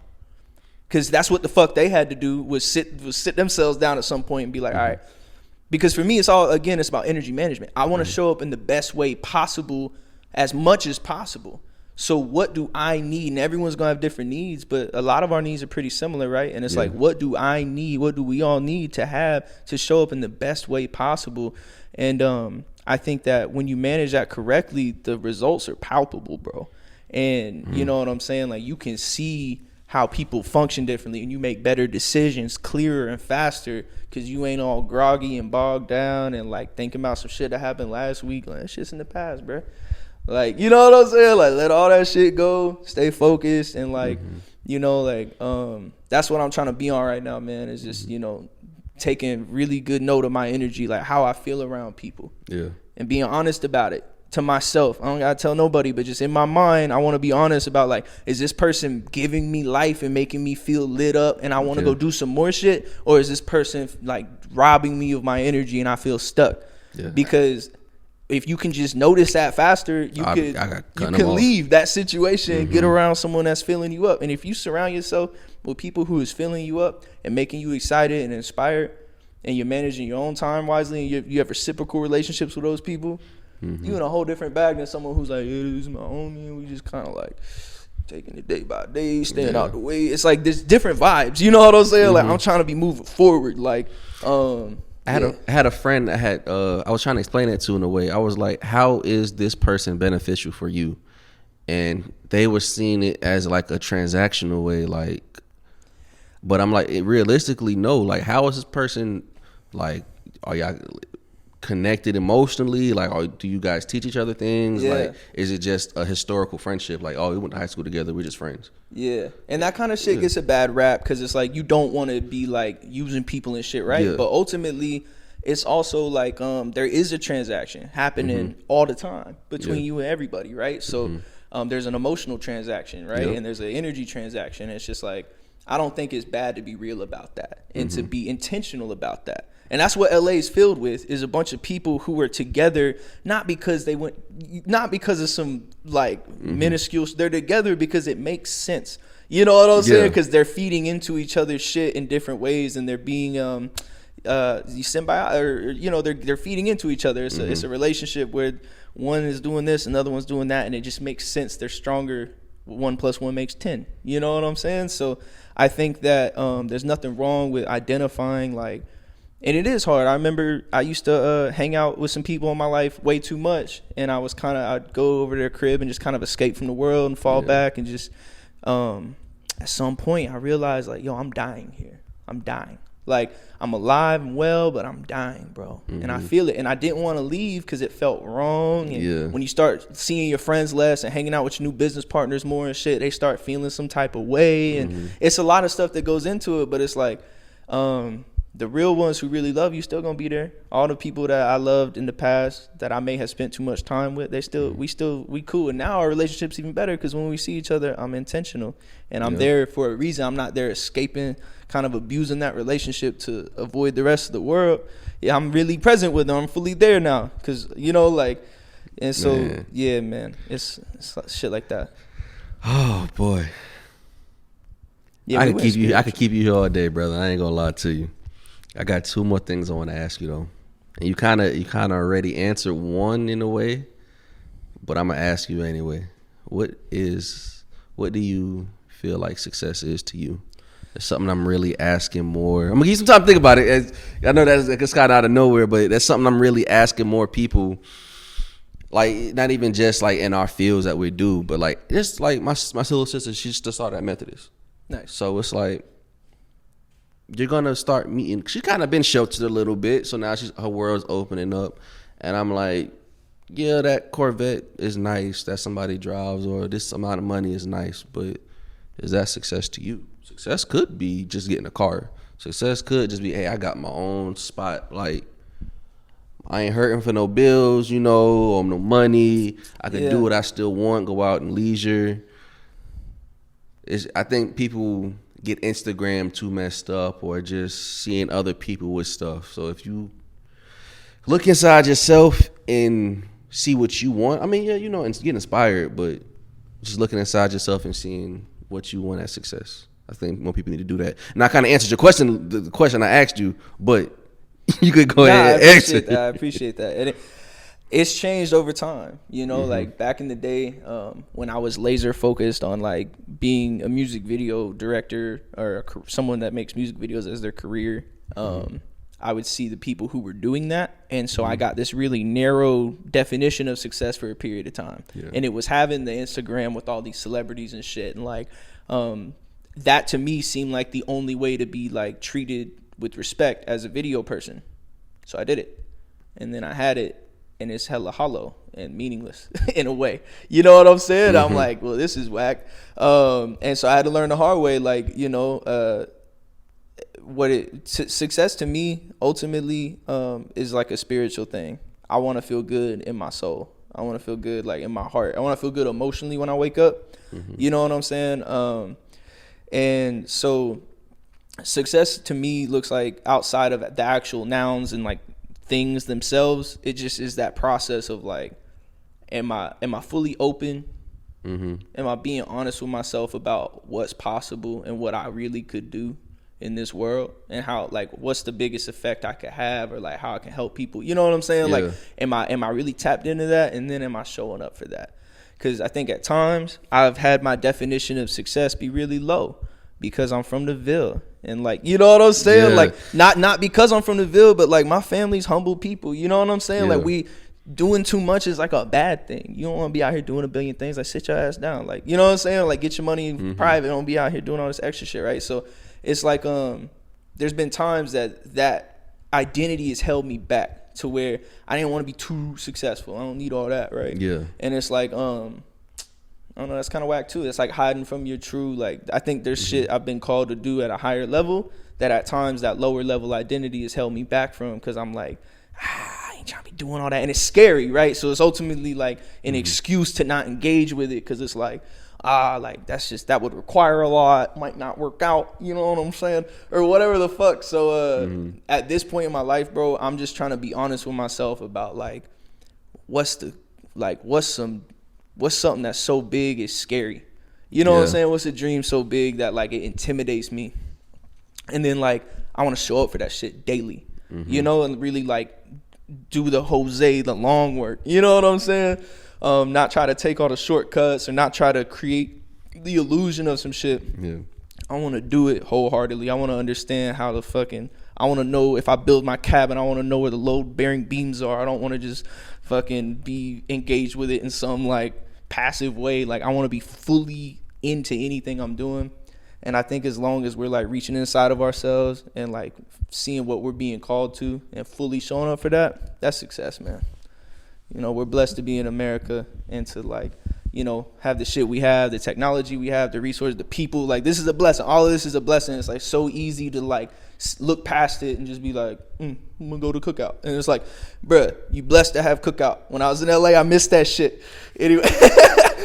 Because that's what the fuck they had to do, was sit themselves down at some point and be like, all right. Because for me, it's about energy management. I want to show up in the best way possible, as much as possible. So what do I need? And everyone's going to have different needs, but a lot of our needs are pretty similar, right? And it's like, what do I need? What do we all need to have to show up in the best way possible? And I think that when you manage that correctly, the results are palpable, bro. And you know what I'm saying? Like, you can see how people function differently, and you make better decisions, clearer and faster, because you ain't all groggy and bogged down and like thinking about some shit that happened last week. Like, that shit's in the past, bro. Like, you know what I'm saying? Like, let all that shit go, stay focused, and like, you know, like, that's what I'm trying to be on right now, man, is just, you know, taking really good note of my energy, like how I feel around people. Yeah. And being honest about it to myself. I don't gotta tell nobody, but just in my mind, I want to be honest about like, is this person giving me life and making me feel lit up and I want to go do some more shit, or is this person like robbing me of my energy and I feel stuck? Because if you can just notice that faster, you can leave that situation and get around someone that's filling you up. And if you surround yourself with people who is filling you up and making you excited and inspired, and you're managing your own time wisely, and you have reciprocal relationships with those people, you in a whole different bag than someone who's like, yeah, this is my homie, and we just kind of like taking it day by day, staying out the way. It's like there's different vibes. You know what I'm saying? Like, I'm trying to be moving forward. Like, I had a friend that had I was trying to explain it to in a way. I was like, how is this person beneficial for you? And they were seeing it as like a transactional way, like, but I'm like, realistically, no. Like, how is this person, like, are y'all connected emotionally? Like, do you guys teach each other things? Like, is it just a historical friendship? Like, oh, we went to high school together, we're just friends. Yeah. And that kind of shit gets a bad rap because it's like, you don't want to be like using people and shit, right? But ultimately, it's also like there is a transaction happening all the time between you and everybody, right? So there's an emotional transaction, right? And there's an energy transaction. It's just like, I don't think it's bad to be real about that and to be intentional about that. And that's what LA is filled with, is a bunch of people who are together, not because of some like minuscule, they're together because it makes sense. You know what I'm saying? Because they're feeding into each other's shit in different ways, and they're being symbiotic, or you know, they're feeding into each other. It's a relationship where one is doing this, another one's doing that, and it just makes sense. They're stronger. 1 + 1 makes 10. You know what I'm saying? So I think that there's nothing wrong with identifying, like, and it is hard. I remember I used to hang out with some people in my life way too much, and I'd go over to their crib and just kind of escape from the world and fall back, and just at some point I realized, like, yo, I'm dying here. I'm dying. Like, I'm alive and well, but I'm dying, bro. And I feel it. And I didn't want to leave because it felt wrong. And when you start seeing your friends less and hanging out with your new business partners more and shit, they start feeling some type of way. And it's a lot of stuff that goes into it. But it's like, the real ones who really love you still gonna be there. All the people that I loved in the past that I may have spent too much time with, we cool. And now our relationship's even better because when we see each other, I'm intentional and I'm there for a reason. I'm not there escaping, kind of abusing that relationship to avoid the rest of the world. Yeah, I'm really present with them. I'm fully there now because, you know, like, and so man, it's shit like that. Oh boy, I could keep you here all day, brother. I ain't gonna lie to you. I got 2 more things I want to ask you though, and you kind of already answered one in a way, but I'm gonna ask you anyway. What do you feel like success is to you? It's something I'm really asking more. I'm gonna give you some time to think about it. I know that's kind of out of nowhere, but that's something I'm really asking more people. Like, not even just like in our fields that we do, but like, it's like my little sister, she just started at Methodist. Nice. So it's like, you're gonna start meeting. She's kind of been sheltered a little bit, so now her world's opening up, and I'm like, yeah, that Corvette is nice that somebody drives, or this amount of money is nice, but is that success to you? Success could be just getting a car. Success could just be, hey, I got my own spot. Like, I ain't hurting for no bills, you know, or no money. I can do what I still want, go out and leisure. I think people get Instagram too messed up, or just seeing other people with stuff. So if you look inside yourself and see what you want, I mean, yeah, you know, and get inspired, but just looking inside yourself and seeing what you want as success. I think more people need to do that. And I kind of answered your question, the question I asked you, but you could go ahead and answer it. I appreciate that. And it's changed over time, you know, like back in the day, when I was laser focused on like being a music video director or someone that makes music videos as their career, I would see the people who were doing that. And so I got this really narrow definition of success for a period of time. And it was having the Instagram with all these celebrities and shit. And like, that to me seemed like the only way to be like treated with respect as a video person. So I did it. And then I had it. And it's hella hollow and meaningless in a way. You know what I'm saying? I'm like, well, this is whack. And so I had to learn the hard way, like, you know, success to me ultimately is like a spiritual thing. I want to feel good in my soul. I want to feel good like in my heart. I want to feel good emotionally when I wake up. You know what I'm saying? And so success to me looks like outside of the actual nouns and like things themselves, it just is that process of like, am I fully open? Am I being honest with myself about what's possible and what I really could do in this world, and how, like, what's the biggest effect I could have, or like how I can help people? You know what I'm saying? Like, am I really tapped into that? And then am I showing up for that? Because I think at times I've had my definition of success be really low because I'm from the Ville. And like, you know what I'm saying? Like, not because I'm from the Ville, but like my family's humble people. You know what I'm saying? Like, we doing too much is like a bad thing. You don't want to be out here doing a billion things. Like, sit your ass down. Like, you know what I'm saying? Like, get your money private. Don't be out here doing all this extra shit, right? So it's like, there's been times that identity has held me back to where I didn't want to be too successful. I don't need all that, right? Yeah. And it's like, I don't know, that's kind of whack too. It's like hiding from your true, like, I think there's shit I've been called to do at a higher level that at times that lower level identity has held me back from, because I'm like, I ain't trying to be doing all that, and it's scary, right? So it's ultimately like an excuse to not engage with it, because it's like, like that would require a lot, might not work out, you know what I'm saying, or whatever the fuck. So at this point in my life, bro, I'm just trying to be honest with myself about like what's something that's so big it's scary, you know what I'm saying? What's a dream so big that like it intimidates me, and then like I want to show up for that shit daily, you know, and really like do the long work, you know what I'm saying? Not try to take all the shortcuts, or not try to create the illusion of some shit. Yeah. I want to do it wholeheartedly. I want to understand how I want to know if I build my cabin, I want to know where the load bearing beams are. I don't want to just fucking be engaged with it in some like passive way. Like I want to be fully into anything I'm doing. And I think as long as we're like reaching inside of ourselves and like seeing what we're being called to and fully showing up for that, that's success, man. You know, we're blessed to be in America and to like, you know, have the shit we have, the technology we have, the resources, the people. Like, this is a blessing. All of this is a blessing. It's like so easy to like look past it and just be like, I'm gonna go to cookout. And it's like, bruh, you blessed to have cookout. When I was in LA, I missed that shit. Anyway,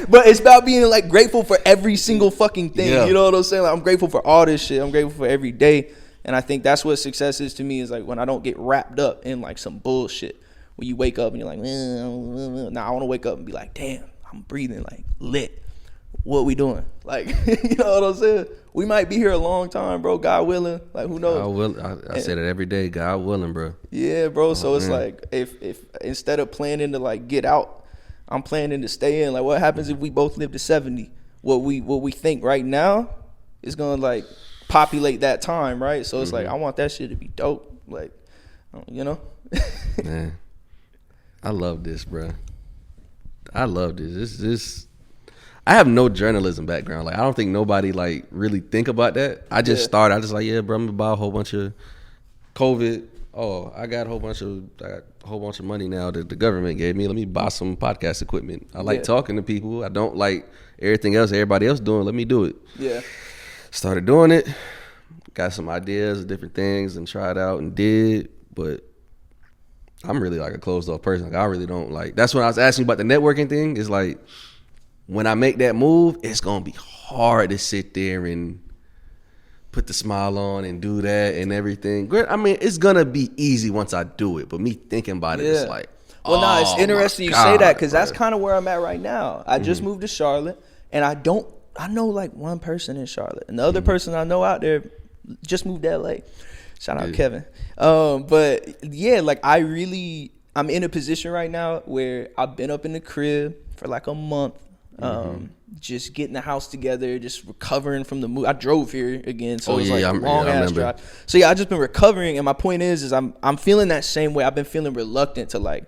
but it's about being like grateful for every single fucking thing. Yeah. You know what I'm saying? Like, I'm grateful for all this shit. I'm grateful for every day. And I think that's what success is to me, is like when I don't get wrapped up in like some bullshit. When you wake up and you're like, nah, I want to wake up and be like, damn, I'm breathing like lit. What we doing? Like, you know what I'm saying? We might be here a long time, bro. God willing. Like, who knows? I say that every day. God willing, bro. Yeah, bro. So it's like, if instead of planning to like get out, I'm planning to stay in. Like, what happens if we both live to 70? What we think right now is gonna like populate that time, right? So it's like, I want that shit to be dope. Like, you know. Man. I love this, bro. I love this. I have no journalism background. Like, I don't think nobody like really think about that. I just started. I just like, yeah, bro, I'm gonna buy a whole bunch of COVID. Oh, I got a whole bunch of money now that the government gave me. Let me buy some podcast equipment. I like talking to people. I don't like everything else everybody else doing. Let me do it. Yeah. Started doing it. Got some ideas of different things and tried out and did, but I'm really like a closed off person. Like, I really don't like. That's when I was asking you about the networking thing. Is like, when I make that move, it's gonna be hard to sit there and put the smile on and do that and everything. I mean, it's gonna be easy once I do it. But me thinking about it, it's like, well, no, it's interesting you say that, because that's kind of where I'm at right now. I just moved to Charlotte, and I know like one person in Charlotte, and the other person I know out there just moved to LA. Shout out Kevin. But yeah, like I'm in a position right now where I've been up in the crib for like a month, just getting the house together, just recovering from the move. I drove here again, so it's like a long ass drive. So yeah, I just been recovering, and my point is I'm feeling that same way. I've been feeling reluctant to like,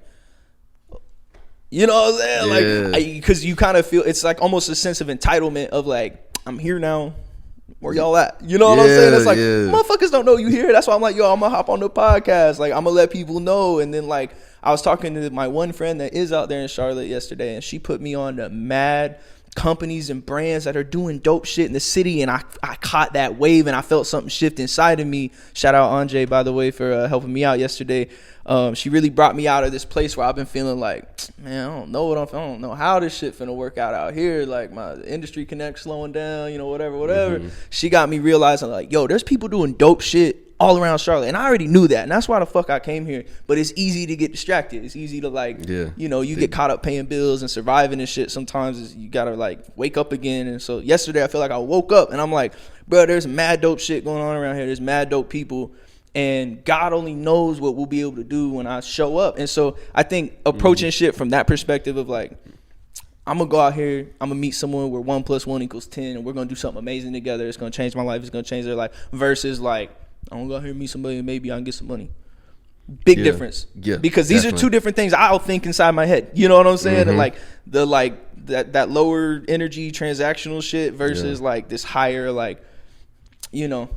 you know what I'm saying? Like, because you kind of feel it's like almost a sense of entitlement of like, I'm here now. Where y'all at? You know what I'm saying? It's like, motherfuckers don't know you here. That's why I'm like, yo, I'm gonna hop on the podcast. Like, I'm gonna let people know. And then like, I was talking to my one friend that is out there in Charlotte yesterday, and she put me on the mad companies and brands that are doing dope shit in the city. And I caught that wave, and I felt something shift inside of me. Shout out Anjay, by the way, for helping me out yesterday. She really brought me out of this place where I've been feeling like, man, I don't know how this shit finna work out here. Like, my industry connect slowing down, you know, whatever. She got me realizing like, yo, there's people doing dope shit all around Charlotte, and I already knew that, and that's why the fuck I came here. But it's easy to get distracted. It's easy to like, you know, you get caught up paying bills and surviving and shit. Sometimes you gotta like wake up again. And so yesterday I feel like I woke up and I'm like, bro, there's mad dope shit going on around here. There's mad dope people. And God only knows what we'll be able to do when I show up. And so I think approaching shit from that perspective of like, I'm going to go out here, I'm going to meet someone where 1 + 1 = 10, and we're going to do something amazing together. It's going to change my life. It's going to change their life. Versus like, I'm going to go out here and meet somebody and maybe I can get some money. Big difference. Yeah. Because these are two different things I'll think inside my head. You know what I'm saying? And like that lower energy transactional shit versus like this higher, like, you know.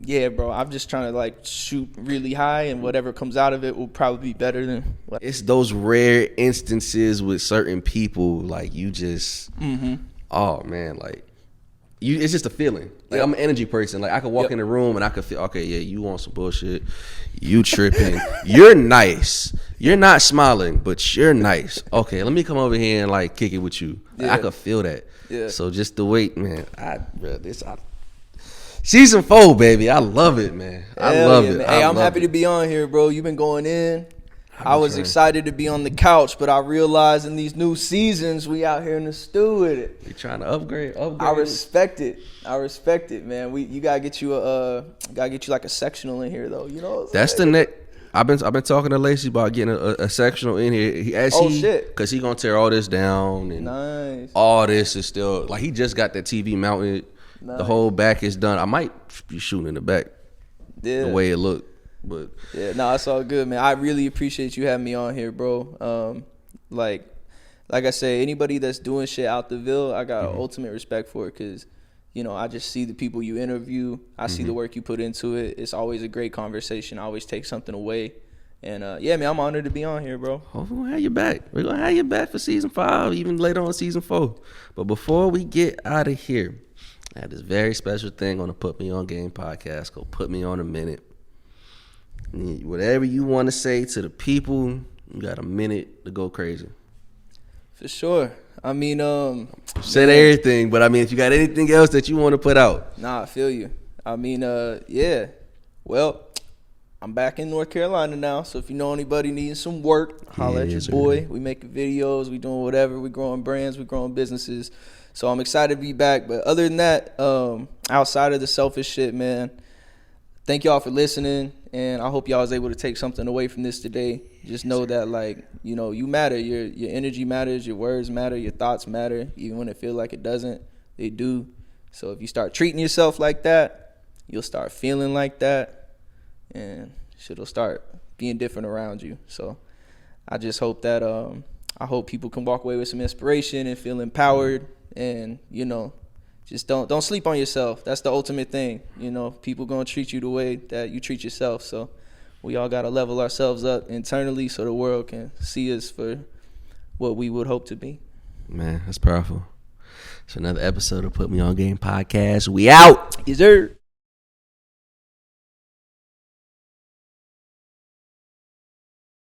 Yeah, bro, I'm just trying to like shoot really high, and whatever comes out of it will probably be better than what. It's those rare instances with certain people, like you just, oh man, like it's just a feeling. Like I'm an energy person. Like I could walk in the room and I could feel, okay, yeah, you want some bullshit. You tripping. You're nice. You're not smiling, but you're nice. Okay, let me come over here and like kick it with you. Like, I could feel that. Yeah. So just the wait, man. Season 4, baby. I love it, man. I love it. Man. Hey, I'm happy to be on here, bro. You've been going in. I was excited to be on the couch, but I realized in these new seasons, we out here in the stew with it. We trying to upgrade. I respect it, man. You gotta get you like a sectional in here, though. You know. That's the next. I've been talking to Lacey about getting a sectional in here. Shit. Because he gonna tear all this down and nice. All this is still like he just got that TV mounted. Nice. The whole back is done. I might be shooting in the back. Yeah. The way it looked. But yeah, no, it's all good, man. I really appreciate you having me on here, bro. Like I say, anybody that's doing shit out the Ville, I got ultimate respect for it because, you know, I just see the people you interview. I see the work you put into it. It's always a great conversation. I always take something away. And, yeah, man, I'm honored to be on here, bro. We're going to have you back. We're going to have you back for season 5, even later on season 4. But before we get out of here, I have this very special thing on the Put Me On Game podcast called Put Me On a Minute. Whatever you want to say to the people, you got a minute to go crazy. For sure. I mean, said everything, but I mean, if you got anything else that you want to put out. Nah, I feel you. I mean, yeah. Well, I'm back in North Carolina now, so if you know anybody needing some work, holla at your boy. We making videos, we doing whatever, we growing brands, we growing businesses. So I'm excited to be back. But other than that, outside of the selfish shit, man, thank y'all for listening. And I hope y'all was able to take something away from this today. Just know that, like, you know, you matter. Your energy matters. Your words matter. Your thoughts matter. Even when it feels like it doesn't, they do. So if you start treating yourself like that, you'll start feeling like that. And shit'll start being different around you. So I just hope that I hope people can walk away with some inspiration and feel empowered. And, you know, just don't sleep on yourself. That's the ultimate thing. You know, people gonna treat you the way that you treat yourself. So we all gotta level ourselves up internally so the world can see us for what we would hope to be. Man, that's powerful. It's another episode of Put Me On Game podcast. We out. Yes, sir.